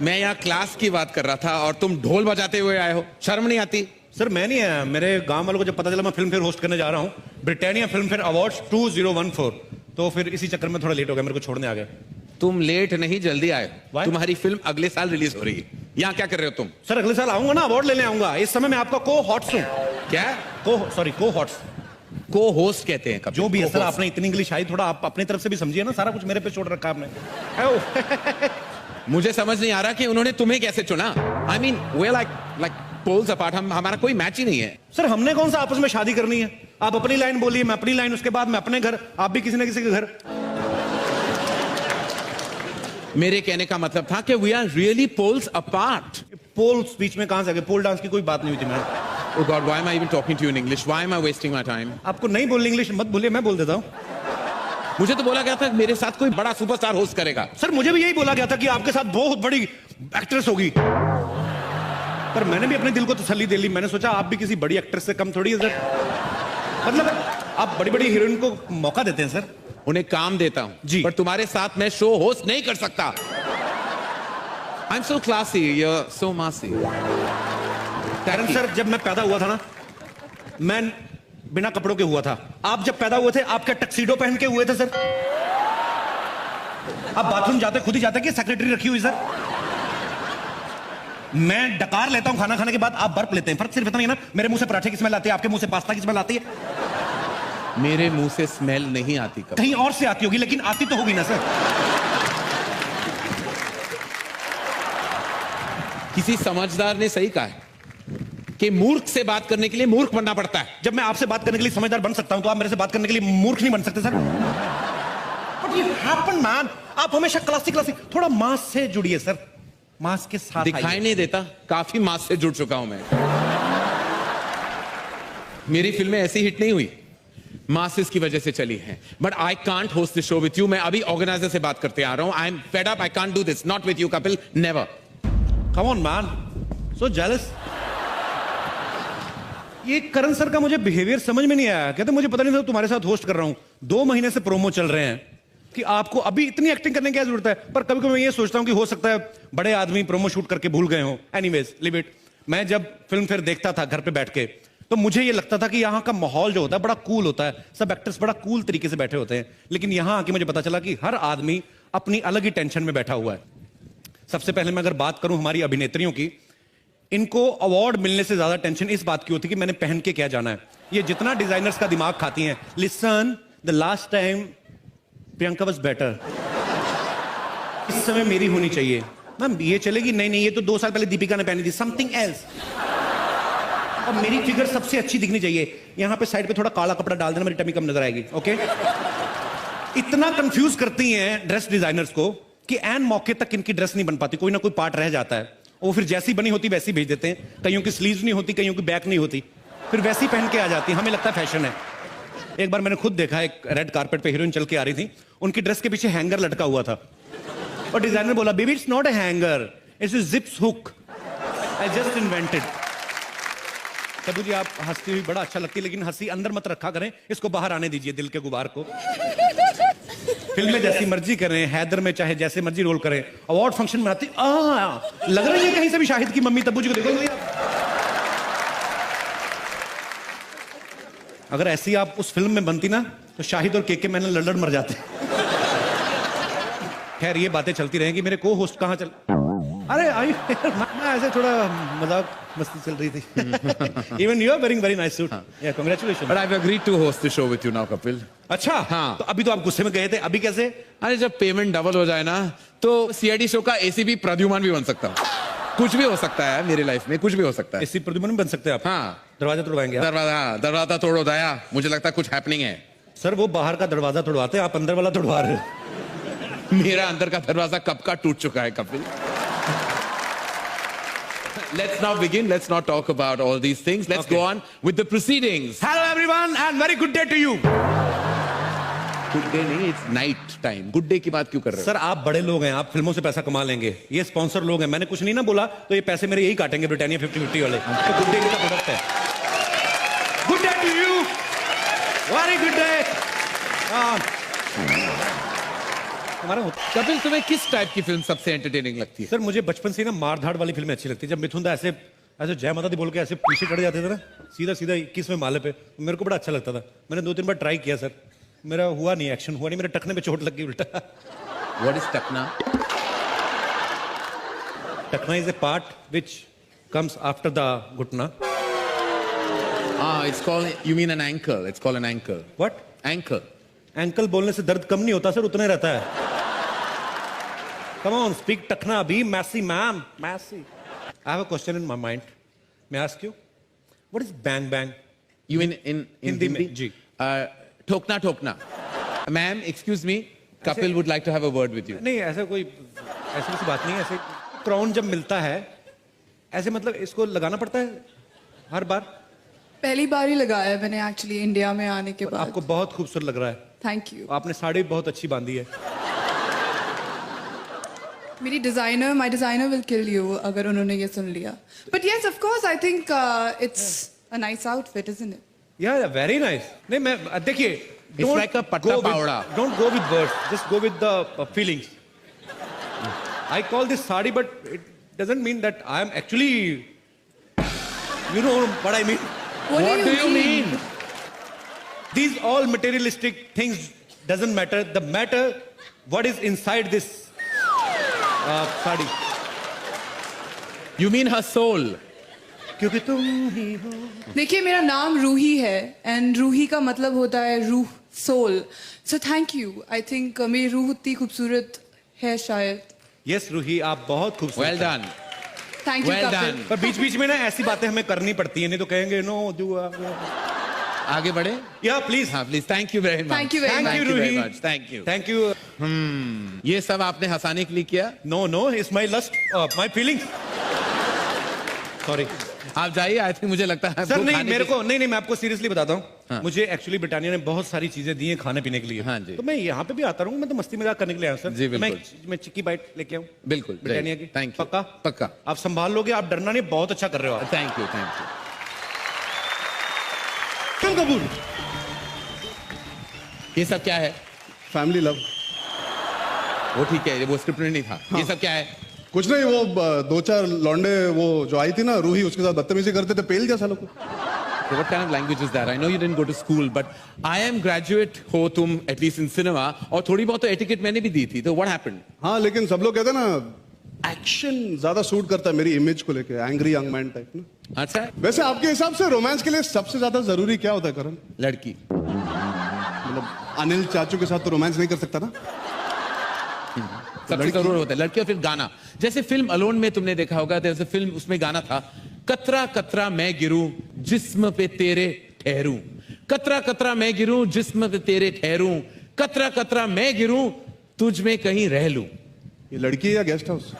मैं यहाँ क्लास की बात कर रहा था और तुम ढोल बजाते हुए आए हो, शर्म नहीं आती? सर मैं नहीं आया, मेरे गांव वालों को जब पता चला मैं फिल्म फेयर होस्ट करने जा रहा हूँ, ब्रिटानिया फिल्म फेयर अवार्ड्स 2014, तो फिर इसी चक्कर में थोड़ा लेट हो गया, मेरे को छोड़ने आ गए। तुम लेट नहीं, जल्दी आए। Why? तुम्हारी फिल्म अगले साल रिलीज हो रही है। यहाँ क्या कर रहे हो तुम? सर अगले साल आऊंगा ना, अवार्ड लेने आऊंगा। इस समय मैं आपका को हॉट्स हूँ। क्या? को हॉट्स, को होस्ट कहते हैं। जो भी है सर, आपने इतनी इंग्लिश आई, थोड़ा आप अपनी तरफ से भी समझिए ना, सारा कुछ मेरे पे छोड़ रखा आपने। मुझे समझ नहीं आ रहा कि उन्होंने तुम्हें कैसे चुना। I mean we like poles apart, हमारा कोई मैच ही नहीं है। सर हमने कौन सा आपस में शादी करनी है? आप अपनी लाइन बोलिए, मैं अपनी लाइन, उसके बाद मैं अपने घर, आप भी किसी न किसी के घर। मेरे कहने का मतलब था कि we are really poles apart. Poles बीच में कहां से आ गए? पोल डांस की कोई बात नहीं हुई थी ma'am. Oh God, why am I even talking to you in English? Why am I wasting my time? आपको नहीं बोलनी इंग्लिश, मत बोलिए, मैं बोल देता हूँ। मुझे तो बोला गया था कि मेरे साथ कोई बड़ा सुपरस्टार होस्ट करेगा। सर मुझे भी यही बोला गया था कि आपके साथ बहुत बड़ी एक्ट्रेस होगी, पर मैंने भी अपने दिल को तसल्ली दे ली। मैंने सोचा आप भी किसी बड़ी एक्ट्रेस से कम थोड़ी है सर। मतलब आप बड़ी बड़ी हीरोइन को मौका देते हैं सर। उन्हें काम देता हूं जी, पर तुम्हारे साथ मैं शो होस्ट नहीं कर सकता। I'm so classy, you're so massy. कारण सर जब मैं पैदा हुआ था ना, मैं बिना कपड़ों के हुआ था। आप जब पैदा हुए थे, आप क्या टक्सीडो पहन के हुए थे सर? आप बाथरूम जाते खुद ही जाते कि सेक्रेटरी रखी हुई सर? मैं डकार लेता हूं खाना खाने के बाद, आप बर्फ लेते हैं। फर्क सिर्फ इतना ही है ना, मेरे मुंह से पराठे की स्मेल आती है, आपके मुंह से पास्ता की स्मेल आती है। मेरे मुंह से स्मेल नहीं आती कभी। कहीं और से आती होगी, लेकिन आती तो होगी ना सर। किसी समझदार ने सही कहा है कि मूर्ख से बात करने के लिए मूर्ख बनना पड़ता है। जब मैं आपसे बात करने के लिए समझदार बन सकता हूं, तो आप मेरे से बात करने के लिए मूर्ख नहीं बन सकते sir. But you happen, man. आप हमेशा क्लासिक थोड़ा मास से जुड़िए सर, मास के साथ दिखाई नहीं देता, काफी मास से जुड़ चुका हूं मैं। मेरी फिल्में ऐसी हिट नहीं हुई, मासेस की वजह से चली हैं। But I can't host this show with you. मैं अभी ऑर्गेनाइजर से बात करते आ रहा हूं। I am fed up, I can't do this, not with you Kapil, never. Come on man, so jealous. ये करण सर का मुझे बिहेवियर समझ में नहीं आया। कहते मुझे पता नहीं था तुम्हारे साथ होस्ट कर रहा हूं, 2 महीने से प्रोमो चल रहे हैं कि आपको अभी इतनी एक्टिंग करने की क्या जरूरत है। पर कभी कभी मैं ये सोचता हूं कि हो सकता है बड़े आदमी प्रोमो शूट करके भूल गए हो। Anyways live it. मैं जब फिल्म फेयर देखता था घर पे बैठ के, तो मुझे ये लगता था कि यहाँ का माहौल जो होता है बड़ा कूल होता है, सब एक्टर्स बड़ा कूल तरीके से बैठे होते हैं। लेकिन यहाँ आके मुझे पता चला कि हर आदमी अपनी अलग ही टेंशन में बैठा हुआ है। सबसे पहले मैं अगर बात करूं हमारी अभिनेत्रियों की, इनको अवार्ड मिलने से ज्यादा टेंशन इस बात की होती है कि मैंने पहन के क्या जाना है। ये जितना डिजाइनर्स का दिमाग खाती हैं, listen the last time Priyanka was better, इस समय मेरी होनी चाहिए। मैम ये चलेगी? नहीं, ये तो 2 साल पहले दीपिका ने पहनी थी, समथिंग एल्स। और मेरी फिगर सबसे अच्छी दिखनी चाहिए। यहां पे साइड पे थोड़ा काला कपड़ा डाल देना, मेरी टमी कम नजर आएगी। ओके? इतना कंफ्यूज करती हैं ड्रेस डिजाइनर्स को कि एन मौके तक इनकी ड्रेस नहीं बन पाती, कोई ना कोई पार्ट रह जाता है। वो फिर जैसी बनी होती वैसी भेज देते हैं। कईयों की स्लीव्स नहीं होती, कईयों की बैक नहीं होती, फिर वैसी पहन के आ जाती है। हमें लगता है फैशन है। एक बार मैंने खुद देखा, एक रेड कारपेट पे हीरोइन चल के आ रही थी, उनकी ड्रेस के पीछे हैंगर लटका हुआ था और डिजाइनर बोला, baby it's not a hanger, it's a zips hook, I just invented. Tabu ji आप हंसती हुई बड़ा अच्छा लगती है, लेकिन हंसी अंदर मत रखा करें, इसको बाहर आने दीजिए, दिल के गुबार को। फिल्म में जैसी मर्जी करें, हैदर में चाहे जैसे मर्जी रोल करें, अवार्ड फंक्शन में आती लग रही है कहीं से भी शाहिद की मम्मी। तब्बू जी को देखो, अगर ऐसी आप उस फिल्म में बनती ना, तो शाहिद और केके मैंने लड़ मर जाते। खैर ये बातें चलती रहेंगी। मेरे को होस्ट कहाँ चल, अरे आई ऐसे थोड़ा मजाक मस्ती चल रही थी। Even you are wearing very nice suit, yeah congratulations. But I have agreed to host the show with you now Kapil. अच्छा हाँ। तो अभी तो आप गुस्से में गए थे, अभी कैसे? अरे जब पेमेंट डबल हो जाए ना, तो सीआईडी शो का एसीपी प्रद्युमन भी बन सकता हूँ। कुछ भी हो सकता है मेरी लाइफ में, कुछ भी हो सकता है। एसी प्रद्युमन बन सकते हैं आप? हाँ। दरवाजा तोड़वाएंगे? दरवाजा तोड़ो दया, मुझे लगता है कुछ हैपनिंग है। सर वो बाहर का दरवाजा तोड़वाते हैं, आप अंदर वाला तोड़वा रहे हो। मेरा अंदर का दरवाजा कब का टूट चुका है Kapil. Let's now begin. Let's not talk about all these things. Let's go on with the proceedings. Hello everyone and very good day to you. Good day नहीं, it's night time. Good day की बात क्यों कर रहे हो? Sir आप बड़े लोग हैं, आप फिल्मों से पैसा कमा लेंगे, ये स्पॉन्सर लोग हैं। मैंने कुछ नहीं ना बोला तो ये पैसे मेरे यही काटेंगे, ब्रिटानिया 50-50 वाले। तो गुड डे का प्रोडक्ट है। Good day to you, very good day. हमारा कपिल, तुम्हें किस टाइप की फिल्म सबसे एंटरटेनिंग लगती है? सर मुझे बचपन से ही ना मार धाड़ वाली फिल्में अच्छी लगती है। जब मिथुन दा ऐसे ऐसे जय माता दी बोल के ऐसे पीछे चढ़ जाते थे ना सीधा सीधा 21वें माले पे, मेरे को बड़ा अच्छा लगता था। मैंने 2-3 बार ट्राई किया सर, मेरा हुआ नहीं, एक्शन हुआ नहीं, मेरे टखने पे चोट लग गई उल्टा। What is टकना? टखना is a part which comes after the घुटना। It's called, you mean an ankle. It's called an ankle. What? Ankle. Ankle बोलने से दर्द कम नहीं होता सर, उतना ही रहता है। Come on, speak टखना अभी, मैसी मैम, मैसी। I have a question in my mind. May I ask you? What is bang bang? You mean in Hindi में, जी। ठोकना ठोकना. Ma'am, excuse me. Kapil would like to have a word with you. नहीं ऐसा कोई ऐसी किसी बात नहीं है। ऐसे क्राउन जब मिलता है ऐसे मतलब इसको लगाना पड़ता है हर बार? पहली बार ही लगाया है मैंने एक्चुअली इंडिया में आने के बाद। आपको बहुत खूबसूरत लग रहा है। Thank you. आपने साड़ी बहुत अच्छी बांधी है। मेरी designer, my designer will kill you अगर उन्होंने ये सुन लिया। But yes of course I think it's a nice outfit, isn't it? या वेरी नाइस। नहीं मैं देखिए, It's like a patta pawda. Don't go with words, just go with the feelings. I call this sari, but it doesn't mean that I am actually, you know what I mean. What do you mean? These all materialistic things doesn't matter. The matter what is inside this sari. You mean her soul? क्योंकि तुम ही हो। देखिए मेरा नाम रूही है and Ruhi का मतलब होता है रूह, soul. So thank you. I think मेरी रूह उतनी खूबसूरत है शायद। यस रूही, आप बहुत खूबसूरत Well हैं। done. Thank you Well Kapil. done. पर बीच बीच में ना ऐसी बातें हमें करनी पड़ती है, नहीं तो कहेंगे नो डू। आगे बढ़े? या प्लीज। हाँ please. Thank you very much. Thank you very Thank much. you, very Ruhi. much. Thank you. Thank you. ये सब आपने हंसाने के लिए किया? No no, it's my lust, my feelings. Sorry आप जाइए। आई थिंक मुझे लगता है सर, आपको नहीं खाने मेरे की- को नहीं, मैं आपको सीरियसली बताता हूँ। हाँ। मुझे एक्चुअली ब्रिटानिया ने बहुत सारी चीजें दी हैं खाने पीने के लिए। हाँ जी। तो मैं यहाँ पे भी आता रहूँ, मैं तो मस्ती मजाक करने के लिए आया हूँ सर। जी, तो बिल्कुल। मैं चिक्की बाइट लेके आऊँ बिल्कुल ब्रिटानिया की। Thank you. पक्का? पक्का। आप संभाल लोगे, आप डरना नहीं, बहुत अच्छा कर रहे हो आप। Thank you thank you. तुम कपूर, ये सब क्या है? Family love. वो ठीक है, वो स्क्रिप्ट में नहीं था। ये सब क्या है? कुछ नहीं, वो 2-4 लौंडे वो जो आई थी ना रूही, उसके साथ बदतमीजी करते थे, पेल दिया सालों को। What kind of language is that? I know you didn't go to school, but I am graduate हो तुम at least in cinema, और थोड़ी बहुत तो etiquette मैंने भी दी थी। तो what happened? हाँ लेकिन सब लोग कहते हैं ना एक्शन ज्यादा सूट करता है मेरी इमेज को लेके, एंग्री यंग मैन टाइप ना। अच्छा है? वैसे आपके हिसाब से रोमांस के लिए सबसे ज्यादा जरूरी क्या होता है करण? लड़की। मतलब अनिल चाचू के साथ तो रोमांस नहीं कर सकता ना। सबसे जरूर होता है लड़की, और फिर गाना। जैसे फिल्म अलोन में तुमने देखा होगा, जैसे फिल्म उसमें गाना था, कतरा कतरा मैं गिरूं जिस्म पे तेरे ठहरूं, कतरा कतरा मैं गिरूं जिस्म पे तेरे ठहरूं, कतरा कतरा मैं गिरूं तुझ में कहीं रह लूं। ये लड़की है या गेस्ट हाउस?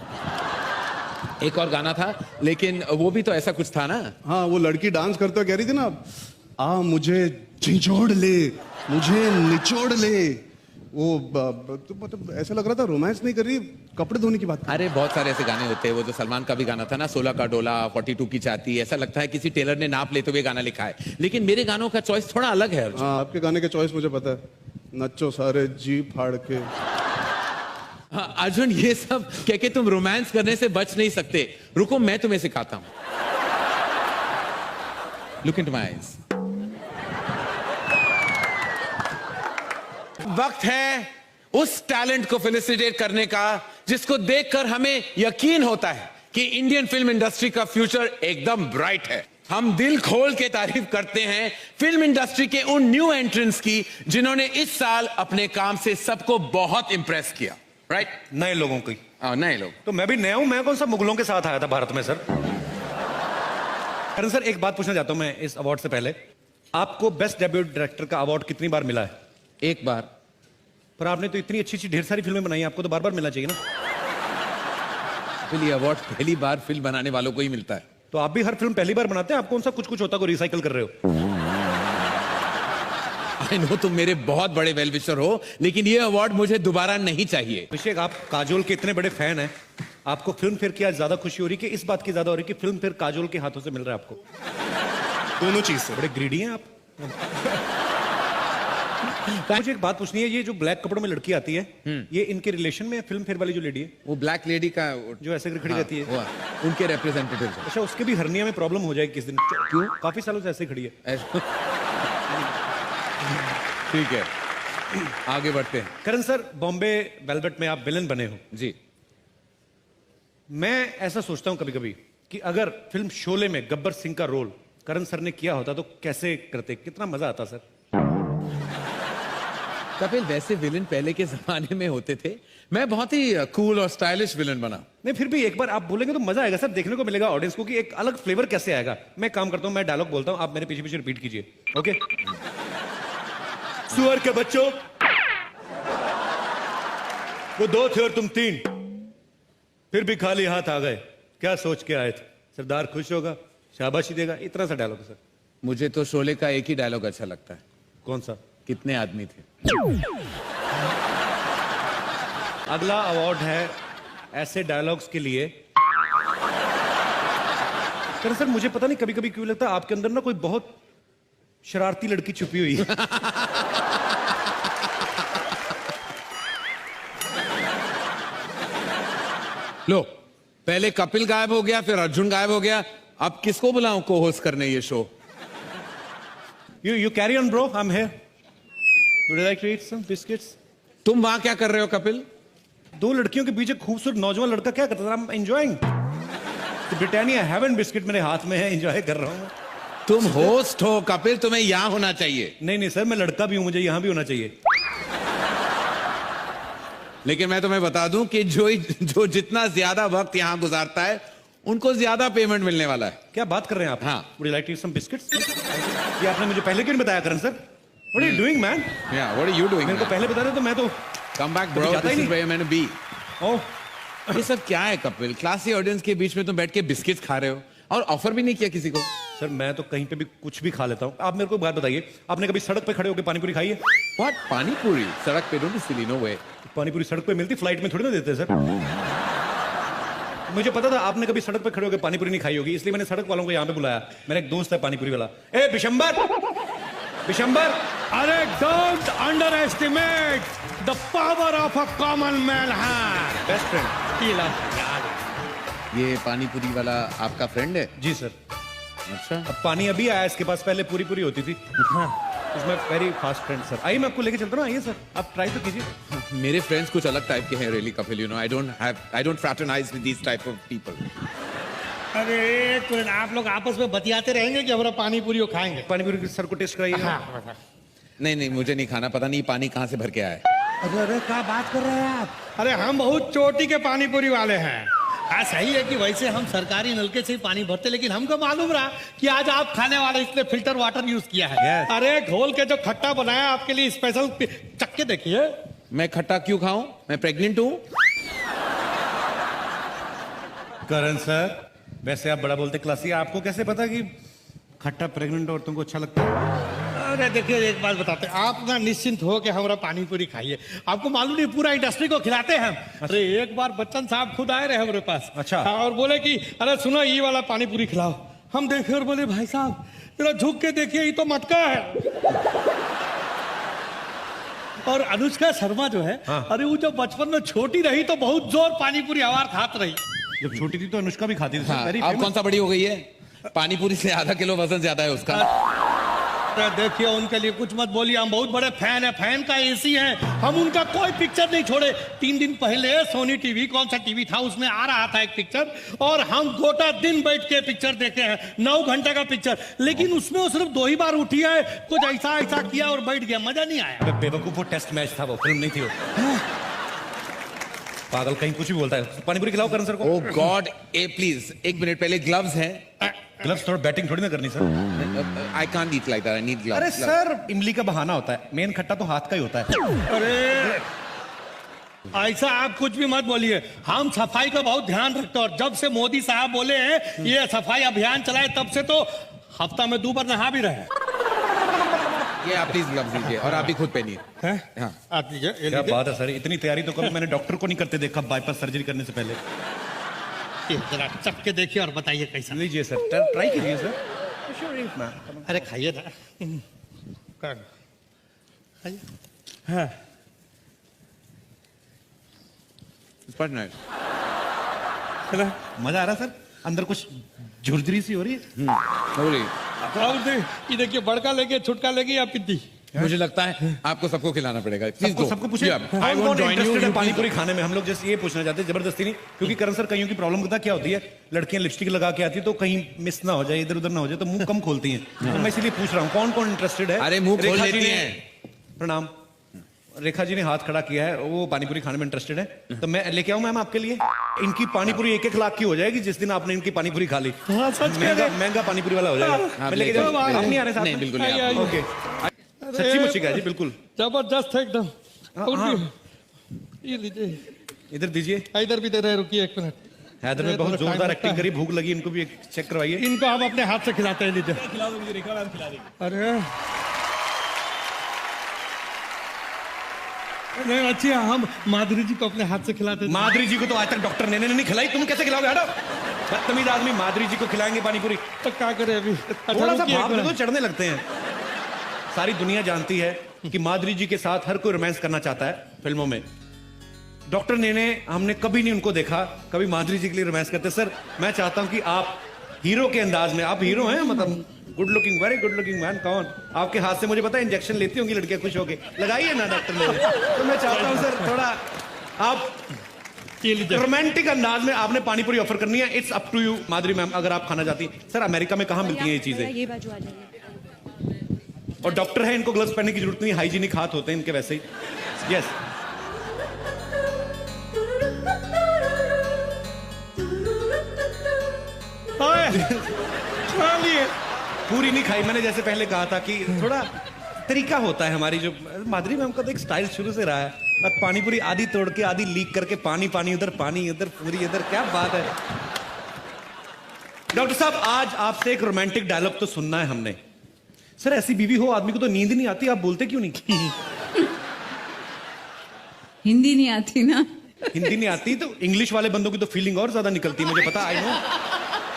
एक और गाना था, लेकिन वो भी तो ऐसा कुछ था ना। हाँ वो लड़की डांस करते हुए कह रही थी ना, आ मुझे झिझोड़ ले, मुझे निचोड़ ले। वो तो मतलब ऐसा लग रहा था रोमांस नहीं कर रही, कपड़े धोने की बात। अरे बहुत सारे ऐसे गाने होते हैं, वो जो सलमान का भी गाना था ना, 16 का डोला 42 की चाहती, ऐसा लगता है किसी टेलर ने नाप लेते हुए गाना लिखा है। लेकिन मेरे गानों का चॉइस थोड़ा अलग है अर्जुन। हाँ आपके गाने के चॉइस मुझे पता है, नच्चो सारे जी फाड़ के। हाँ, अर्जुन ये सब कह के तुम रोमांस करने से बच नहीं सकते। रुको मैं तुम्हें सिखाता हूं। Look into my eyes. वक्त है उस टैलेंट को फेलिसिटेट करने का जिसको देखकर हमें यकीन होता है कि इंडियन फिल्म इंडस्ट्री का फ्यूचर एकदम ब्राइट है। हम दिल खोल के तारीफ करते हैं फिल्म इंडस्ट्री के उन न्यू एंट्रेंट्स की जिन्होंने इस साल अपने काम से सबको बहुत इंप्रेस किया। राइट? नए लोगों की। नए लोग। तो मैं भी नया हूं, मैं कौन सा मुगलों के साथ आया था भारत में सर। करण सर एक बात पूछना चाहता हूं मैं इस अवार्ड से पहले, आपको बेस्ट डेब्यूट डायरेक्टर का अवार्ड कितनी बार मिला है? एक बार। पर आपने तो इतनी अच्छी अच्छी ढेर सारी फिल्में बनाई, आपको तो बार बार मिलना चाहिए ना। ये अवार्ड पहली बार फिल्म बनाने वालों को ही मिलता है। तो आप भी हर फिल्म पहली बार बनाते हैं, आप कौन सा कुछ कुछ होता को रिसाइकल कर रहे हो? आई नो तुम मेरे बहुत बड़े वेल विशर हो, लेकिन ये अवार्ड मुझे दोबारा नहीं चाहिए। अभिषेक आप काजोल के इतने बड़े फैन हैं, आपको फिल्म फेयर की आज ज्यादा खुशी हो रही है कि इस बात की ज्यादा हो रही है कि फिल्म फेयर काजोल के हाथों से मिल रहा है आपको? दोनों चीज से। बड़े ग्रीडी हैं आप। मुझे एक बात पूछनी है, ये जो ब्लैक कपड़ों में लड़की आती है, ये इनके रिलेशन में फिल्म फेयर वाली जो लेडी है, वो ब्लैक लेडी का जो ऐसे करके खड़ी रहती है, वो उनके रिप्रेजेंटेटिव है। अच्छा उसके भी हर्निया में प्रॉब्लम हो जाएगी किस दिन? क्यों? काफी सालों से ऐसे ही खड़ी है। ठीक है, आगे बढ़ते हैं। करण सर, बॉम्बे वेलवेट में आप विलन बने हो जी। मैं ऐसा सोचता हूं कभी कभी कि अगर फिल्म शोले में गब्बर सिंह का रोल करण सर ने किया होता तो कैसे करते, कितना मजा आता सर। कपिल, वैसे विलन पहले के जमाने में होते थे, मैं बहुत ही कूल और स्टाइलिश विलन बना। नहीं फिर भी एक बार आप बोलेंगे तो मजा आएगा सर, देखने को मिलेगा ऑडियंस को कि एक अलग फ्लेवर कैसे आएगा। मैं काम करता हूं, मैं डायलॉग बोलता हूं, आप मेरे पीछे पीछे रिपीट कीजिए, ओके? सुअर के बच्चों, वो 2 थे और तुम 3, फिर भी खाली हाथ आ गए, क्या सोच के आए थे? सरदार खुश होगा, शाबाशी देगा, इतना सा डायलॉग सर। मुझे तो शोले का एक ही डायलॉग अच्छा लगता है। कौन सा? कितने आदमी थे। अगला अवार्ड है ऐसे डायलॉग्स के लिए। सर मुझे पता नहीं कभी कभी क्यों लगता है आपके अंदर ना कोई बहुत शरारती लड़की छुपी हुई है। लो, पहले कपिल गायब हो गया, फिर अर्जुन गायब हो गया, अब किसको बुलाऊं को होस्ट करने ये show? You carry on, bro. I'm here. Would you like to eat some biscuits? तुम वहां क्या कर रहे हो कपिल? 2 लड़कियों के बीच एक खूबसूरत नौजवान लड़का क्या करता था? I'm enjoying. Britannia haven biscuit मेरे हाथ में है, एंजॉय कर रहा हूं मैं। तुम होस्ट हो कपिल, तुम्हें यहां होना चाहिए। नहीं सर, मैं लड़का भी हूं, मुझे यहां भी होना चाहिए। लेकिन मैं तुम्हें बता दूं कि जो जितना ज्यादा वक्त यहां गुजारता है उनको ज्यादा पेमेंट मिलने वाला है। क्या बात कर रहे हैं आप? हाँ। Would you like to eat some biscuits? ये आपने मुझे पहले क्यों नहीं बताया करण sir? What are you doing, man? Yeah, what are you doing? मेरे को पहले बता रहे तो मैं तो Come back, bro. जाता ही This is नहीं। where I'm gonna be. ओह, ये सब क्या है कपिल? क्लासी ऑडियंस के बीच में तुम बैठ के बिस्किट्स खा रहे हो और ऑफर भी नहीं किया किसी को। सर मैं तो कहीं पे भी कुछ भी खा लेता हूँ। आप मेरे को एक बात बताइए, आपने कभी सड़क पे खड़े होकर पानी पूरी खाई है? What? पानी पूरी सड़क पे? डोंट बी सिली, नो वे। पानी पूरी सड़क पे मिलती, फ्लाइट में थोड़ी ना देते सर। मुझे पता था आपने कभी सड़क पे खड़े होकर पानी पूरी नहीं खाई होगी, इसलिए मैंने सड़क वालों को यहाँ पे बुलाया। मेरा एक दोस्त है पानी पूरी वाला। ए बिशंबर, बिशंबर, अरे don't underestimate the power of a common man है। Best friend. ये पानी पूरी वाला आपका फ्रेंड है? जी सर। अच्छा, अब पानी अभी आया, इसके पास पहले पूरी पूरी होती थी। इसमें वेरी फास्ट फ्रेंड सर। आइए मैं आपको लेके चलता हूँ, आइए सर, आप ट्राई तो कीजिए। मेरे फ्रेंड्स कुछ अलग टाइप के हैं really Kapil, you know I don't fraternize with this type of people. अरे एक मिनट, आप लोग आपस में बतियाते रहेंगे कि हमारा पानी पूरी खाएंगे? पानी पूरी सर को टेस्ट कराइएगा। नहीं, मुझे नहीं खाना, पता नहीं पानी कहाँ से भर के आया है। अरे क्या बात कर रहे हैं आप? अरे हम बहुत चोटी के पानी पूरी वाले हैं। हाँ सही है कि वैसे हम सरकारी नलके से ही पानी भरते, लेकिन हमको मालूम रहा कि आज आप खाने वाले इसने फिल्टर वाटर यूज किया है। Yes. अरे घोल के जो खट्टा बनाया आपके लिए स्पेशल, चक्के देखिए। मैं खट्टा क्यों खाऊं? मैं प्रेग्नेंट हूं। करण सर, वैसे आप बड़ा बोलते क्लासी, आपको कैसे पता कि खट्टा प्रेग्नेंट औरतों को अच्छा लगता है? अरे देखिए एक बात बताते हैं, आप ना निश्चिंत हो के हमारा पानी पूरी खाइए। आपको मालूम नहीं पूरा इंडस्ट्री को खिलाते हैं हम। अरे एक बार बच्चन साहब खुद आए रहे हमारे पास। अच्छा। हाँ, और बोले कि अरे सुनो ये वाला पानी पूरी खिलाओ। हम देखे और बोले भाई साहब जरा झुक के देखिए, ये तो मटका है। और अनुष्का शर्मा जो है, हाँ। अरे वो जब बचपन में छोटी रही तो बहुत जोर पानी पूरी आवार खात रही। जब छोटी थी तो अनुष्का भी खाती थी। हाँ, Very अब famous। कौन सा बड़ी हो गई है? पानी पूरी से आधा किलो वजन ज्यादा है उसका। अरे देखिए उनके लिए कुछ मत बोलिए, हम बहुत बड़े फैन है, फैन का एसी है। हम उनका कोई पिक्चर नहीं छोड़े। 3 दिन पहले सोनी टीवी, कौन सा टीवी था, उसमें आ रहा था एक पिक्चर, और हम गोटा दिन बैठ के पिक्चर देखे हैं। 9 घंटे का पिक्चर, लेकिन उसमें वो सिर्फ 2 ही बार उठी है, कुछ ऐसा किया और बैठ गया, मजा नहीं आया। अबे बेवकूफ, वो टेस्ट मैच था, वो फिल्म नहीं थी वो। पागल कहीं कुछ भी बोलता है। पानी पूरी खिलाओ करण सर को। ओह गॉड, ए प्लीज, एक मिनट, पहले ग्लव्स हैं। ग्लव्स थोड़ा बैटिंग थोड़ी ना करनी sir. I can't eat like that, I need gloves. अरे सर, इमली का बहाना होता है, मेन खट्टा तो हाथ का ही होता है। अरे ऐसा आप कुछ भी मत बोलिए, हम सफाई का बहुत ध्यान रखते हैं। और जब से मोदी साहब बोले हैं ये सफाई अभियान चलाए, तब से तो हफ्ता में 2 बार नहा भी रहे। ये आप प्लीज ग्लव्स दीजिए और आप भी खुद पहनिए। हाँ। आप लीजिए, ये क्या लीजिए। बात है सर, इतनी तैयारी तो कभी मैंने डॉक्टर को नहीं करते देखा बाईपास सर्जरी करने से पहले। ये जरा चख के देखिए और बताइए कैसा। लीजिए सर, ट्राई कीजिए सर। अरे खाइए ना। हाँ But nice. है ना? मजा आ रहा है सर, अंदर कुछ झुरझुरी सी हो रही है। Lovely. और ये देखिए, बड़का लेके छुटका लेके या पिद्दी? मुझे लगता है आपको सबको खिलाना पड़ेगा। Please सबको go. सबको पूछे Yeah. I कौन won't कौन join you. इंटरेस्टेड है You पानी please पूरी खाने में। हम लोग जैसे ये पूछना चाहते हैं, जबरदस्ती नहीं, क्योंकि करण सर कईयों की प्रॉब्लम पता क्या होती है, लड़कियां लिपस्टिक लगा के आती है तो कहीं मिस ना हो जाए, इधर उधर ना हो जाए, तो मुंह कम खोलती हैं। तो मैं इसीलिए पूछ रहा हूँ कौन कौन इंटरेस्टेड है। अरे मुंह खोल रेखा जी लेती ने- हैं। प्रणाम। रेखा जी ने हाथ खड़ा किया है, वो पानीपुरी खाने में इंटरेस्टेड है, तो मैं लेके आऊं मैम आपके लिए। इनकी पानीपुरी 1-1 लाख की हो जाएगी जिस दिन आपने इनकी पानीपुरी खा ली। हाँ, सच कह महंगा रहे। महंगा पानीपुरी वाला हो जाएगा। आप मैं लेके लेके जाऊं, आओ। आप नहीं आ रहे साथ नहीं, में? बिल्कुल नहीं, आइए, आप- ओके, सच्ची मुच्ची का जी, बिल्कुल। जबरदस्त है एकदम। हाँ। ये लीजिए, इधर दीजिए। इधर भी दे रहे, रुकिए 1 मिनट। हैदर में बहुत जोरदार एक्टिंग करी, भूख लगी, इनको भी एक चेक करवाइए। इनको हम अपने हाथ से खिलाते हैं, लीजिए। अरे नहीं, अच्छी है, हम माधुरी जी को अपने हाथ से खिलाते थे। माधुरी जी को तो आज तक डॉक्टर ने नहीं खिलाई, तुम कैसे खिलाओगे? हटो, बदतमीज आदमी। माधुरी जी को खिलाएंगे पानीपुरी? तो क्या करे अभी? थोड़ा सा रुकिए, भाप एक दे दो, मिनट। चढ़ने लगते हैं। सारी दुनिया जानती है कि माधुरी जी के साथ हर कोई रोमांस करना चाहता है फिल्मों में। डॉक्टर ने हमने कभी नहीं उनको देखा कभी माधुरी जी के लिए रोमांस करते। सर मैं चाहता हूं कि आप हीरो के अंदाज में, आप हीरो हैं, मतलब good looking, very good looking man. कौन आपके हाथ से, मुझे पता है इंजेक्शन लेती होंगी लड़कियां खुश होके, लगाइए ना डॉक्टर ने। तो मैं चाहता हूं सर थोड़ा आप ये लीजिए। रोमांटिक अंदाज में आपने पानीपुरी ऑफर करनी है। It's up to you Madhuri ma'am, अगर आप खाना चाहती हैं। सर अमेरिका में कहाँ मिलती हैं ये चीजें? ये बाजू आ जाइए। और डॉक्टर है, इनको ग्लव्स पहनने की जरूरत नहीं, हाइजीनिक हाथ होते हैं इनके वैसे ही। यस चलिए, पूरी नहीं खाई मैंने, जैसे पहले कहा था कि थोड़ा तरीका होता है हमारी। जो माधुरी मैम का तो एक स्टाइल शुरू से रहा है, और पानीपुरी आधी तोड़ के आधी लीक करके, पानी पानी उधर, पानी उधर, पूरी इधर, क्या बात है। डॉक्टर साहब आज आपसे एक रोमांटिक डायलॉग तो सुनना है हमने। सर ऐसी बीवी हो आदमी को तो नींद नहीं आती, आप बोलते क्यों नहीं? हिंदी नहीं आती ना। हिंदी नहीं आती तो इंग्लिश वाले बंदों की तो फीलिंग और ज्यादा निकलती है, मुझे पता, आई नो।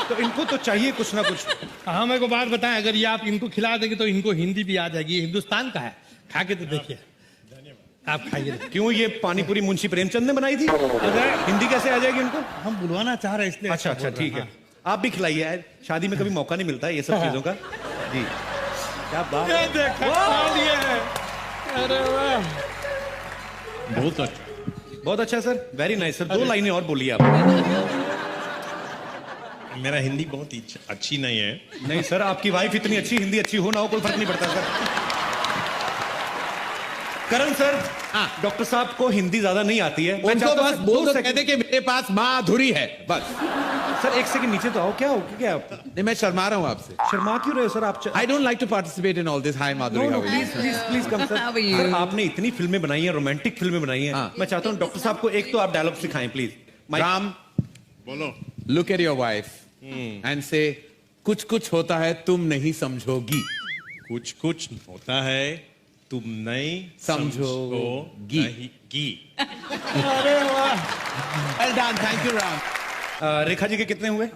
तो इनको तो चाहिए कुछ ना कुछ। हाँ, मेरे को बात बताएं, अगर ये आप इनको खिला देंगे तो इनको हिंदी भी आ जाएगी। ये हिंदुस्तान का है, खा के तो देखिए। आप खाइए। क्यों ये पानीपुरी मुंशी प्रेमचंद ने बनाई थी? हिंदी कैसे आ जाएगी उनको? हम बुलवाना चाह रहे हैं इसलिए। अच्छा अच्छा ठीक है, आप भी खिलाइए यार, शादी में कभी मौका नहीं मिलता है ये सब चीजों का। जी क्या बात ये है। देखा, खा लिए हैं। अरे वाह, बहुत अच्छा सर, वेरी नाइस सर। 2 लाइनें और बोलिए आप। मेरा हिंदी बहुत अच्छी नहीं है। नहीं सर, आपकी वाइफ इतनी अच्छी, हिंदी अच्छी हो ना हो कोई फर्क नहीं पड़ता सर। करण सर, डॉक्टर साहब को हिंदी ज्यादा नहीं आती है। मैं उनको चाहता हूं बस सर, बोल 2 दो, सेकंड। कहते कि मेरे पास माधुरी है, बस। सर 1 सेकंड नीचे तो आओ, क्या हो क्या आप नहीं, मैं शर्मा रहा हूँ आपसे। शर्मा क्यों रहे हो सर आप? I don't like to participate in all this. Hi, Madhuri. How are you? Please please please come sir. How are you? Sir आपने इतनी फिल्में बनाई हैं, रोमांटिक फिल्में बनाई हैं। हाँ। मैं चाहता हूँ डॉक्टर साहब को एक तो आप डायलॉग सिखाएं प्लीज। Ram, बोलो। look at your wife and say, कुछ कुछ होता है तुम नहीं समझोगी। कुछ कुछ होता है तुम नहीं समझोगी। समझोगी। अरे वाह। Well done. Thank you, Ram. Rekha ji के कितने हुए?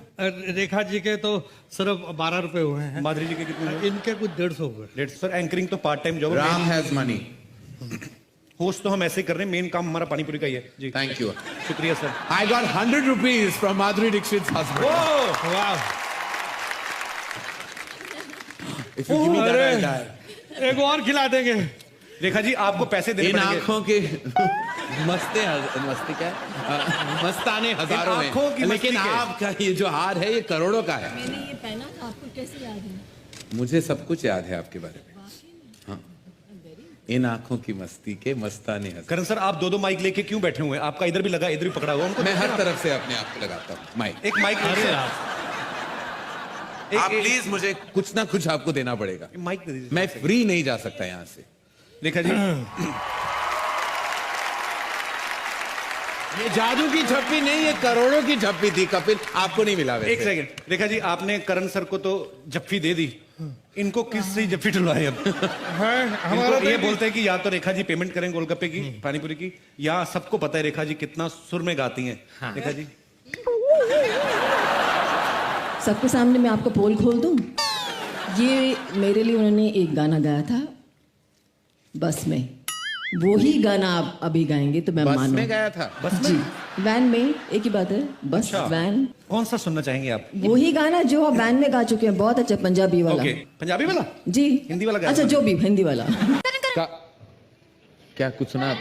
रेखा जी के तो सिर्फ 12 रुपए हुए हैं। माधुरी जी के कितने हुए? इनके कुछ 150 हुए। डेढ़। सर एंकरिंग तो part time job. Ram has money. Host तो हम ऐसे ही कर रहे हैं, मेन काम हमारा पानीपुरी का ही है जी। Thank you. शुक्रिया sir. I got 100 rupees from Madhuri Dixit's husband. वाह, If you give me that, अरे। I'll die. एक और खिला देंगे। रेखा जी आपको पैसे देने इन पड़ेंगे। आंखों के मस्ती क्या मस्ताने हजारों इन आंखों की में, मस्ती लेकिन के। आपका ये जो हार है ये करोड़ों का है। मैंने ये पहना था, आपको कैसे याद है? मुझे सब कुछ याद है आपके बारे में। हाँ, इन आंखों की मस्ती के मस्ताने हजारों। करण सर आप 2 माइक लेके क्यों बैठे हुए हैं? आपका इधर भी लगा, इधर भी पकड़ा हुआ, उनको मैं देखिए हर ना। तरफ से अपने आप को लगाता हूँ माइक। एक माइक अरे आप प्लीज मुझे कुछ ना कुछ आपको देना पड़ेगा। माइक दे दीजिए। मैं फ्री नहीं जा सकता यहाँ से। रेखा जी ये जादू की झप्पी नहीं, ये करोड़ों की झप्पी थी कपिल, आपको नहीं मिला वैसे। एक सेकंड। रेखा जी आपने करण सर को तो जफ्फी दे दी, इनको किस से जफ्फी डलवाए? अब हमारा इनको ये बोलते हैं कि या तो रेखा जी पेमेंट करें गोलगप्पे की, पानीपुरी की, या सबको पता है रेखा जी कितना सुर में गाती हैं। रेखा जी सबके सामने मैं आपका पोल खोल दूं। ये मेरे लिए उन्होंने एक गाना गाया था, बस में। वही गाना आप अभी गाएंगे तो मैं बस मानूं। में गया था। जी, वैन में, एक ही बात है, बस वैन। कौन सा सुनना चाहेंगे आप? वही गाना जो आप वैन में गा चुके हैं, बहुत अच्छा, पंजाबी वाला। ओके, पंजाबी वाला? जी। हिंदी वाला गाना? अच्छा, जो भी, हिंदी वाला। क्या कुछ सुना?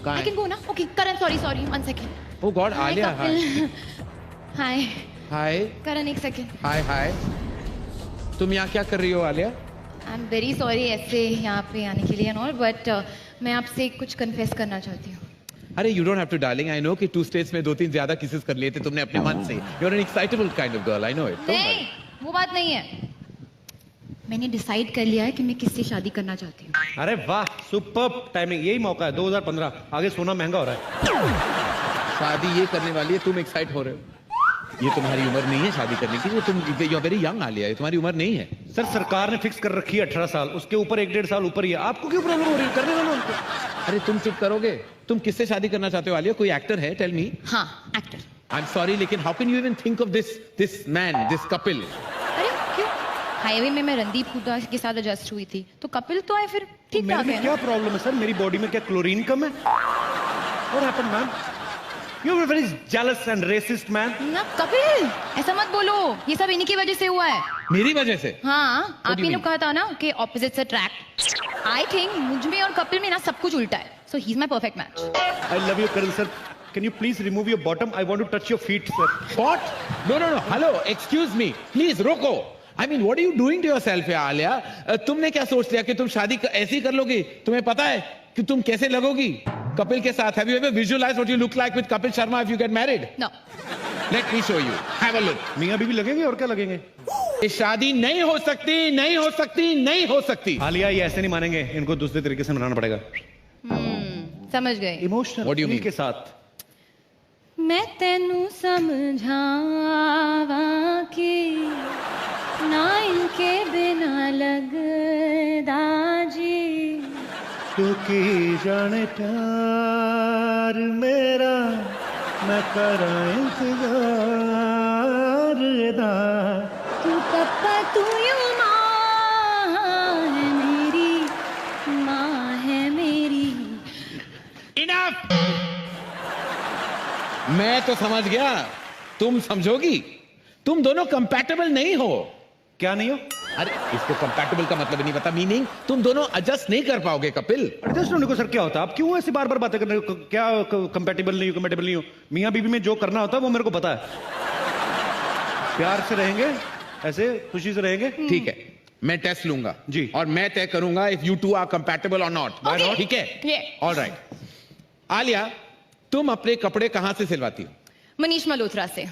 I can go now. Okay, Karan, sorry, 1 second. Oh God, Alia, Hi. Hi Karan, 1 second. हाय। तुम यहाँ क्या कर रही हो आलिया? I'm very sorry ऐसे यहाँ पे आने के लिए and all, but मैं आपसे कुछ confess करना चाहती हूँ. अरे you don't have to darling, I know कि 2 states में 2-3 ज्यादा kisses कर लिए थे तुमने अपने मन से. You're an excitable kind of girl, I know it. Don't नहीं, worry. वो बात नहीं है. मैंने डिसाइड कर लिया है कि मैं किससे शादी करना चाहती हूँ. अरे वाह, सुपर्ब टाइमिंग, यही मौका है। 2015, आगे सोना महंगा हो रहा है। शादी ये करने वाली है, तुम एक्साइट हो रहे हो? ये तुम्हारी उम्र नहीं है शादी करने की, ये तुम यू वेरी यंग आलिया, ये तुम्हारी उम्र नहीं है। सर, सरकार ने फिक्स कर रखी है 18 साल, उसके ऊपर 1-1.5 साल ऊपर ही है। आपको क्यों प्रॉब्लम हो रही है? करने दो ना उनको। अरे तुम चुप करोगे? तुम किससे शादी करना चाहते हो आलिया? कोई एक्टर है? Tell me. हाँ, एक्टर. आई एम सॉरी, लेकिन how can you even think of this man, this Kapil? अरे क्यों? हाईवे में मैं रणदीप हुड्डा के साथ एडजस्ट हुई थी, तो कपिल तो है, फिर ठीक मेरे ठाक में है क्या ना? प्रॉब्लम है सर? मेरी बॉडी में क्या क्लोरीन कम है? What happened, man? You are a very jealous and racist man. ना कपिल, ऐसा मत बोलो, ये सब इन्हीं की वजह से हुआ है. मेरी वजह से? हाँ, do आप you ही mean? लोग कहा था ना कि ऑपोजिट्स अट्रैक्ट. आई थिंक मुझ में और कपिल में ना सब कुछ उल्टा है. So he is my perfect match. I love you, Karan sir. Can you please remove your bottom? I want to touch your feet, sir. What? No. Hello, excuse me. Please रोको. I mean, what are you doing to yourself, यार आलिया? तुमने क्या सोच लिया कि तुम शादी ऐसी कर लोगी? तुम्हें पता है कि तुम कैसे लगोगी कपिल के साथ? Have you ever visualized what you look like with Kapil Sharma if you get married? No. Let me show you. Have a look. मियाँ बीवी लगेंगे और क्या लगेंगे? ये शादी नहीं हो सकती. आलिया, ये ऐसे नहीं मानेंगे, इनको दूसरे तरीके से मनाना पड़ेगा। समझ गए. Emotional What do you mean? के साथ। मैं तेनू समझावा कि ना इनके बिना लगदा जी. तू की जाने प्यार मेरा, मैं करा इंतजार दा। तू पप्पा तू यू माँ है मेरी, माँ है मेरी. Enough! मैं तो समझ गया, तुम समझोगी। तुम दोनों कंपैटिबल नहीं हो। क्या नहीं हो? अरे इसको कंपैटिबल का मतलब नहीं पता, मीनिंग तुम दोनों एडजस्ट नहीं कर पाओगे कपिल। एडजस्ट होने को सर क्या होता है? आप क्यों ऐसे बार बार बातें कर रहे हो? क्या कंपैटिबल नहीं हो? मियाँ बीवी में जो करना होता है वो मेरे को पता है। प्यार से रहेंगे, ऐसे खुशी से रहेंगे। ठीक है, मैं टेस्ट लूंगा जी, और मैं तय करूंगा if you two are compatible और नॉट। ठीक है, ऑलराइट। आलिया, तुम अपने कपड़े कहां से सिलवाती हो? मनीष मल्होत्रा से।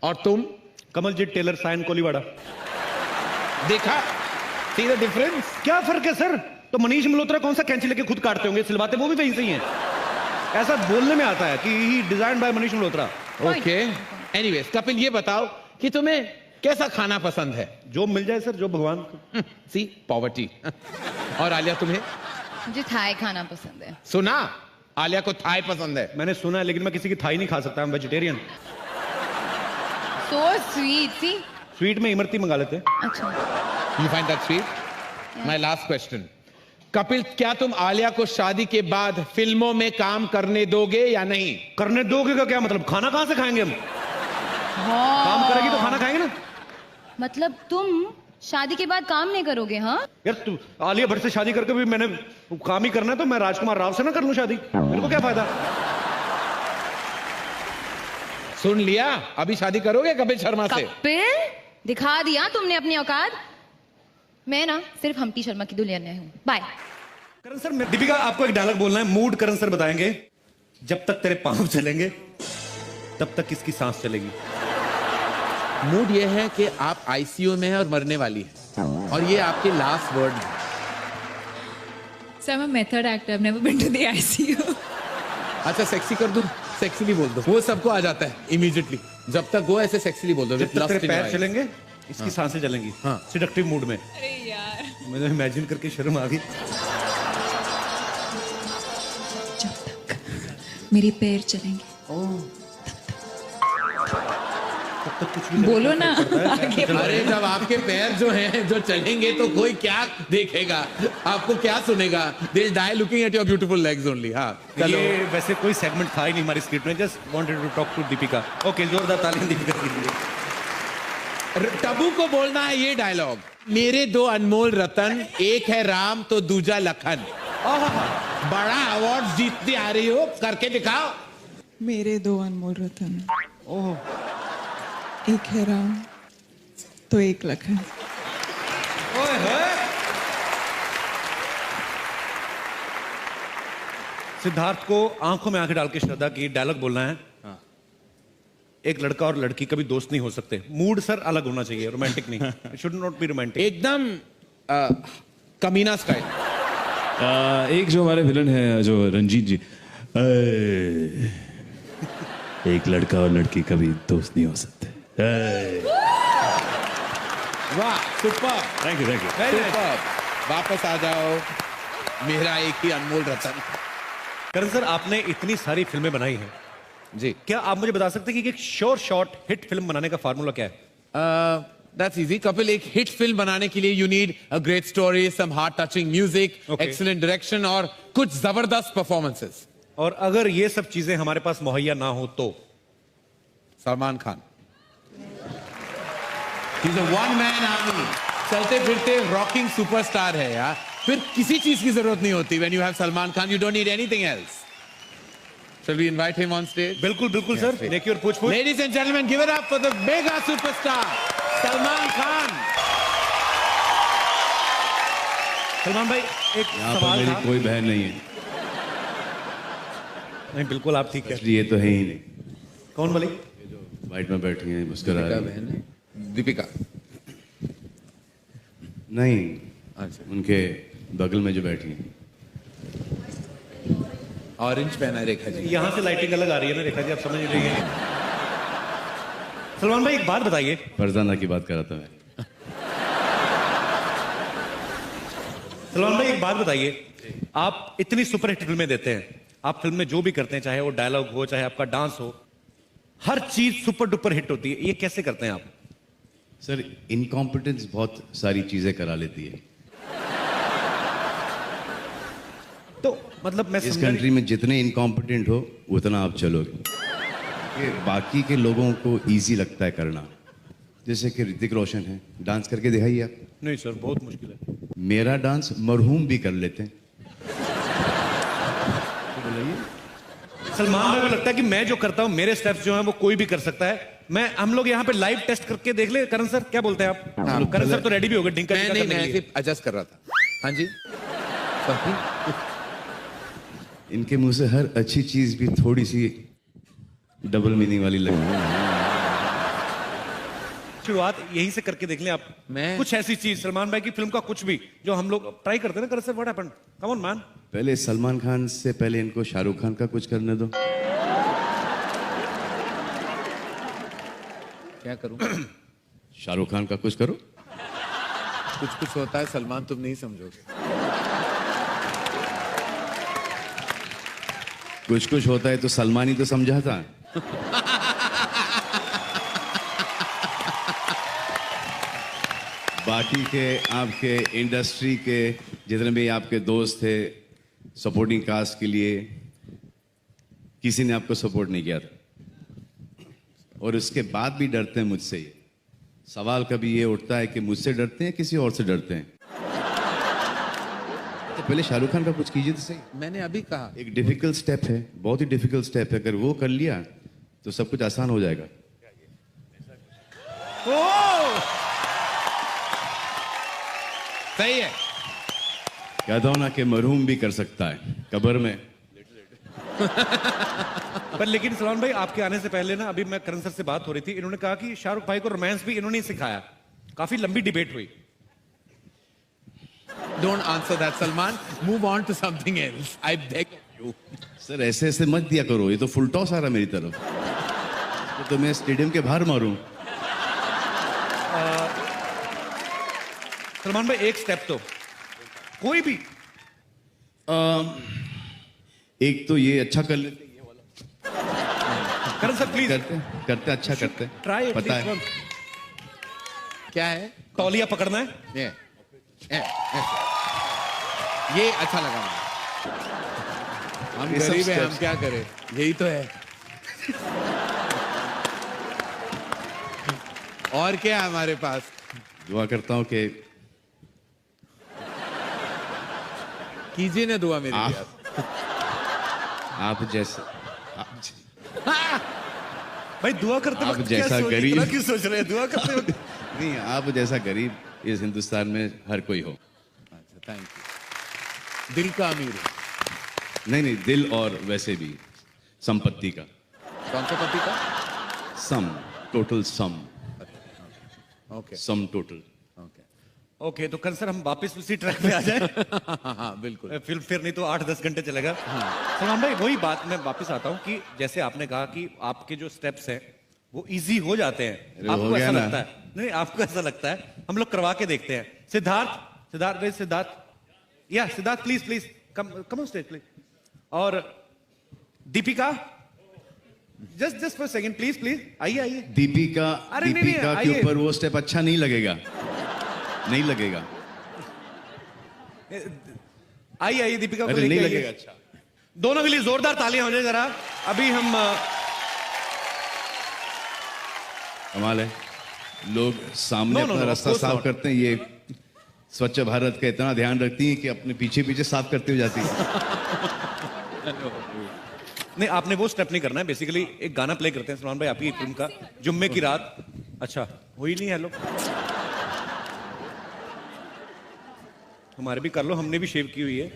और तुम? कमलजीत टेलर, साइन कोलीवाड़ा। देखा, सी द डिफरेंस? क्या फर्क है सर? तो मनीष मल्होत्रा कौन सा कैंची लेके खुद काटते होंगे, सिलवाते वो भी वहीं से ही हैं। ऐसा बोलने में आता है कि he design by Manish Malhotra. Okay, anyways Kapil, ये बताओ कि तुम्हें कैसा खाना पसंद है? जो मिल जाए सर, जो भगवान। सी पॉवर्टी। और आलिया, तुम्हें? मुझे थाई खाना पसंद है। सुना, आलिया को थाई पसंद है। मैंने सुना है, लेकिन मैं किसी की थाई नहीं खा सकता, मैं vegetarian. So sweet, see? Sweet में इमरती मंगा लेते हैं। अच्छा। You find that sweet? My last question. Kapil, क्या तुम आलिया को शादी के बाद फिल्मों में काम करने दोगे या नहीं? करने दोगे का क्या मतलब? खाना कहां से खाएंगे हम? काम करेगी तो खाना खाएंगे ना। मतलब तुम शादी के बाद काम नहीं करोगे? हाँ यार, तू आलिया भट्ट से शादी करके भी मैंने काम ही करना है, तो मैं राजकुमार राव से ना कर लूं शादी? मेरे को क्या फायदा? सुन लिया, अभी शादी करोगे कपिल शर्मा से? कपिल, दिखा दिया तुमने अपनी औकात। मैं ना सिर्फ हम्टी शर्मा की दुल्हन हूँ। बाय। करण सर, दीपिका आपको एक डायलॉग बोलना है, मूड करण सर बताएंगे। जब तक तेरे पांव चलेंगे तब तक किसकी सांस चलेगी। मूड ये है कि आप आईसीयू में हैं और मरने वाली है, और ये आपके लास्ट वर्ड है। So I'm a method actor. I've never been to the ICU. अच्छा, सेक्सी कर दो, सेक्सीली बोल दो, वो सबको आ जाता है इमीडिएटली। जब तक वो ऐसे सेक्सीली बोल दो, जब तक तेरे पैर चलेंगे इसकी सांसें चलेंगी। हाँ, सिडक्टिव मूड में। अरे यार, मुझे इमेजिन करके शर्म आ गई। जब तक मेरे पैर चलेंगे तो तक कुछ भी बोलो ना आगे अरे जब आपके पैर जो हैं जो चलेंगे तो कोई क्या देखेगा, आपको क्या सुनेगा? They die looking at your beautiful legs only. हाँ चलो। ये वैसे कोई सेगमेंट था ही नहीं हमारी स्क्रिप्ट में, just wanted to talk to Deepika. Okay, जोरदार तालियां दीपिका के लिए। टबू को बोलना है ये डायलॉग, मेरे दो अनमोल रतन, एक है राम तो दूजा लखन। बड़ा अवार्ड जीतती आ रही हो, करके दिखाओ। मेरे दो अनमोल रतन, एक है राम तो एक लखन। सिद्धार्थ को आंखों में आंखें डाल के श्रद्धा की डायलॉग बोलना है। एक लड़का और लड़की कभी दोस्त नहीं हो सकते। मूड सर अलग होना चाहिए, रोमांटिक नहीं। It should not be romantic. एकदम कमीना स्टाइल। एक जो हमारे विलन है जो रंजीत जी, एक लड़का और लड़की कभी दोस्त नहीं हो सकते। वाह, सुपर। Thank you super. वापस आ जाओ, मेरा एक ही अनमोल रतन। करण सर, आपने इतनी सारी फिल्में बनाई हैं जी, क्या आप मुझे बता सकते हैं कि एक श्योर शॉट हिट फिल्म बनाने का फार्मूला क्या है? That's easy Kapil. एक हिट फिल्म बनाने के लिए you need a great story, some heart touching music, excellent direction और कुछ जबरदस्त परफॉर्मेंसेस। और अगर ये सब चीजें हमारे पास मुहैया ना हो तो? Salman Khan. He's a one man army. चलते फिरते रॉकिंग सुपरस्टार है यार, फिर किसी चीज की जरूरत नहीं होती। When you have Salman Khan, you don't need anything else. Shall we invite him on stage? बिल्कुल बिल्कुल सर, देखिए और पूछ। Ladies and gentlemen, give it up for the mega superstar Salman Khan. Salman भाई, एक सवाल था। कोई बहन नहीं है। नहीं, बिल्कुल आप ठीक है। ये तो है ही नहीं। कौन वाली? वाइट में बैठी हैं, मुस्कुरा रही हैं। बहन है दीपिका। नहीं, अच्छा, उनके बगल में जो बैठी हैं। ऑरेंज पहना है रेखा जी। यहाँ से लाइटिंग अलग आ रही है ना रेखा जी, आप समझ नहीं रही है। सलमान भाई, एक बात बताइए। फरजाना की बात कर रहा था मैं। सलमान भाई, एक बात बताइए। आप इतनी सुपरहिट फिल्में देते हैं, आप फिल्म में जो भी करते हैं, चाहे वो डायलॉग हो, चाहे आपका डांस हो, हर चीज सुपर डुपर हिट होती है। ये कैसे करते हैं आप? सर, इनकॉम्पिटेंस बहुत सारी चीजें करा लेती है। तो मतलब मैं इस कंट्री में जितने इनकॉम्पिटेंट हो उतना आप चलोगे। ये बाकी के लोगों को इजी लगता है करना। जैसे कि ऋतिक रोशन है, डांस करके दिखाइए आप। नहीं सर, बहुत मुश्किल है। मेरा डांस मरहूम भी कर लेते हैं। सलमान भाई को लगता है कि मैं जो करता हूं, मेरे स्टेप्स जो हैं वो कोई भी कर सकता है। हम लोग यहाँ पे लाइव टेस्ट करके देख ले। करण सर, क्या बोलते हैं आप? हाँ, करण सर तो रेडी भी हो गए। डिंका मैं नहीं, मैं सिर्फ एडजस्ट कर रहा था। हाँ जी। इनके मुंह से हर अच्छी चीज भी थोड़ी सी डबल मीनिंग वाली लगती है। शुरुआत यहीं से करके देख लें आप। मैं कुछ ऐसी चीज सलमान भाई की फिल्म का कुछ भी जो हम लोग ट्राई करते हैं ना। Karan sir, what happened? Come on man. पहले सलमान खान से पहले इनको शाहरुख खान का कुछ करने दो। क्या करूं? शाहरुख खान का कुछ करो। कुछ कुछ होता है सलमान, तुम नहीं समझोगे। कुछ कुछ होता है तो सलमान ही तो समझा था। बाकी के आपके इंडस्ट्री के जितने भी आपके दोस्त थे सपोर्टिंग कास्ट के लिए, किसी ने आपको सपोर्ट नहीं किया था और उसके बाद भी डरते हैं मुझसे। ये सवाल कभी ये उठता है कि मुझसे डरते हैं किसी और से डरते हैं? तो पहले शाहरुख खान का कुछ कीजिए तो सही। मैंने अभी कहा एक डिफिकल्ट स्टेप है, बहुत ही डिफिकल्ट स्टेप है। अगर वो कर लिया तो सब कुछ आसान हो जाएगा। सही है। कहता हूं ना कि मरहूम भी कर सकता है कब्र में। पर लेकिन सलमान भाई, आपके आने से पहले ना, अभी मैं करण सर से बात हो रही थी, इन्होंने कहा कि शाहरुख भाई को रोमांस भी इन्होंने ही सिखाया। काफी लंबी डिबेट हुई। Don't answer that, Salman. Move on to something else. I beg you. Sir, ऐसे ऐसे मत दिया करो, ये तो फुल टॉस आ रहा मेरी तरफ। तो मैं स्टेडियम के बाहर मारूं। सलमान भाई, एक स्टेप तो कोई भी। एक तो ये अच्छा कर लेते, ये वाला। करण सर प्लीज करते अच्छा करते ट्राई पता है क्या है? तौलिया पकड़ना है। ये अच्छा लगा मुझे। हम ये सब गरीब हैं, हम steps। क्या करें, यही तो है। और क्या है हमारे पास? दुआ करता हूँ कि कीजिए ना दुआ मेरे लिए। आप जैसे भाई दुआ करते आप वक्त जैसा क्या सोच- गरीब- इतना क्यों सोच रहे हैं दुआ करते वक्त? नहीं, आप जैसा गरीब इस हिंदुस्तान में हर कोई हो। अच्छा, थैंक यू। दिल का अमीर है। नहीं, दिल और वैसे भी संपत्ति का कौन सा पति का? Sum, total sum, okay sum total. Okay तो करण सर हम वापस उसी ट्रैक पे आ जाए। हाँ बिल्कुल। फिर नहीं तो 8-10 घंटे चलेगा। सलमान भाई वही बात मैं वापस आता हूँ कि जैसे आपने कहा कि आपके जो स्टेप्स हैं वो इजी हो जाते हैं। अरे हो आपको गया ऐसा ना। लगता है? नहीं आपको ऐसा लगता है? हम लोग करवा के देखते हैं। सिद्धार्थ या Siddharth please come on stage please. और Deepika just for second please आइए। दीपिका अरे नहीं, दीपिका के आइए। ऊपर वो स्टेप अच्छा नहीं लगेगा। आइए दीपिका को अरे लेके नहीं आइए। लगेगा अच्छा। दोनों के लिए जोरदार तालियां हो जाए जरा। अभी हम कमाल है, लोग सामने No, अपना of रास्ता course साफ not. करते हैं, ये स्वच्छ भारत का इतना ध्यान रखती हैं कि अपने पीछे साफ करते हुए जाती है। नहीं आपने वो स्टेप नहीं करना है। बेसिकली एक गाना प्ले करते हैं सलमान भाई आपकी फिल्म का, जुम्मे की रात। अच्छा हो ही नहीं। हेलो हमारे भी कर लो, हमने भी शेव की हुई है।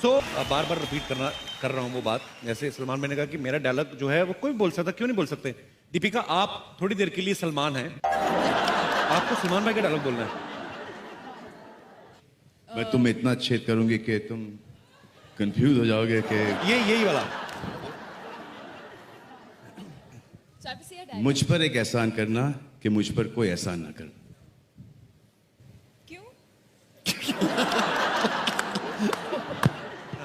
सो बार बार रिपीट कर रहा हूं वो बात। जैसे सलमान भाई ने कहा कि मेरा डायलॉग जो है वो कोई बोल सकता, क्यों नहीं बोल सकते? दीपिका आप थोड़ी देर के लिए सलमान हैं, आपको सलमान भाई का डायलॉग बोलना है। मैं तुम्हें इतना छेद करूंगी कि तुम कंफ्यूज हो जाओगे कि यही वाला। मुझ पर एक एहसान करना कि मुझ पर कोई एहसान ना करना।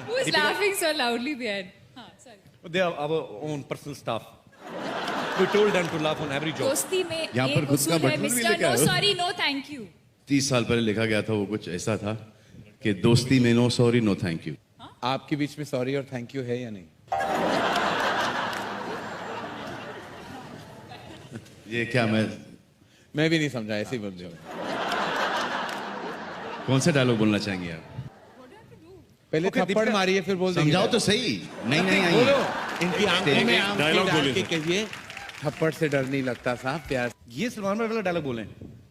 Who's laughing so loudly behind? Sorry. They are our own personal staff. We told them to laugh on every joke. दोस्ती में यहाँ पर एक खुद का उसूल है बटन भी मिस्टर लेके नो आए हो। Sorry no thank you. 30 साल पहले लिखा गया था, वो कुछ ऐसा था कि दोस्ती में no sorry no thank you. आपके बीच में सॉरी और थैंक यू है या नहीं? ये क्या मैं भी नहीं समझा, ऐसे ही बोल रहा हूं। कौन सा डायलॉग बोलना चाहेंगे आप? पहले थप्पड़ मारिए फिर बोल देंगे। समझाओ तो सही। नहीं बोलो, इनकी आंखों में आंखें डायलॉग डाल बोलिए। के कहिए थप्पड़ से डर नहीं लगता साहब, प्यार। ये सलमान भाई वाला डायलॉग बोले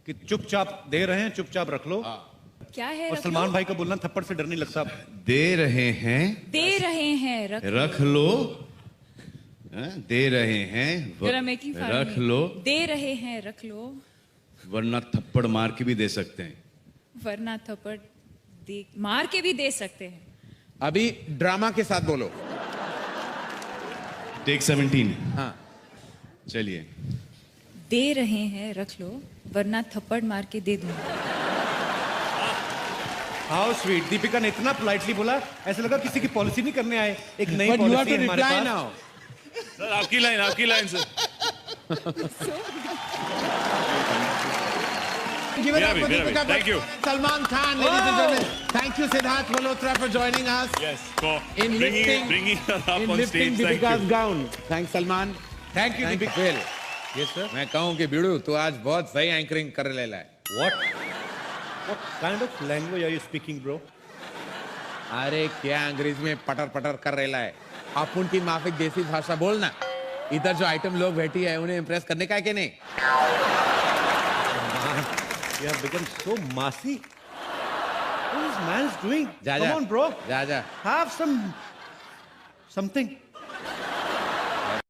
कि चुपचाप दे रहे हैं, चुपचाप रख लो। क्या है? और सलमान भाई का बोलना थप्पड़ से डर नहीं लगता। दे रहे हैं रख लो, दे रहे हैं रख लो, दे रहे हैं रख लो, वरना थप्पड़ मार के भी दे सकते हैं। वरना थप्पड़ मार के भी दे सकते हैं। अभी ड्रामा के साथ बोलो। टेक 17। हाँ चलिए। दे रहे हैं रख लो, वरना थप्पड़ मार के दे दूंगा। How sweet. दीपिका ने इतना पोलाइटली बोला, ऐसा लगा किसी की पॉलिसी नहीं करने आए। एक नई But you have policy to है हमारे reply पास। now. सर आपकी line sir. Give it up for Birabi, Deepika thank you. Salman Khan, ladies and gentlemen. Thank you, Siddharth Malhotra, for joining us. Yes, for In bringing her up in on lifting stage. Thank Deepika's you. gown. Thanks, Salman. Thank you, Thank you, Deepika. Phil. Yes, sir. मैं कहूँ कि बिड़ू तू आज बहुत सही anchoring कर ले है। What kind of language are you speaking, bro? अरे क्या अंग्रेजी में पटर पटर कर रहा है। आप उनकी माफिक देसी भाषा बोलना। इधर जो आइटम लोग बैठी है उन्हें इम्प्रेस करने का है कि नहीं? You have become so massy. What is man's doing? जा Come जा। on, bro. जा जा। Have something.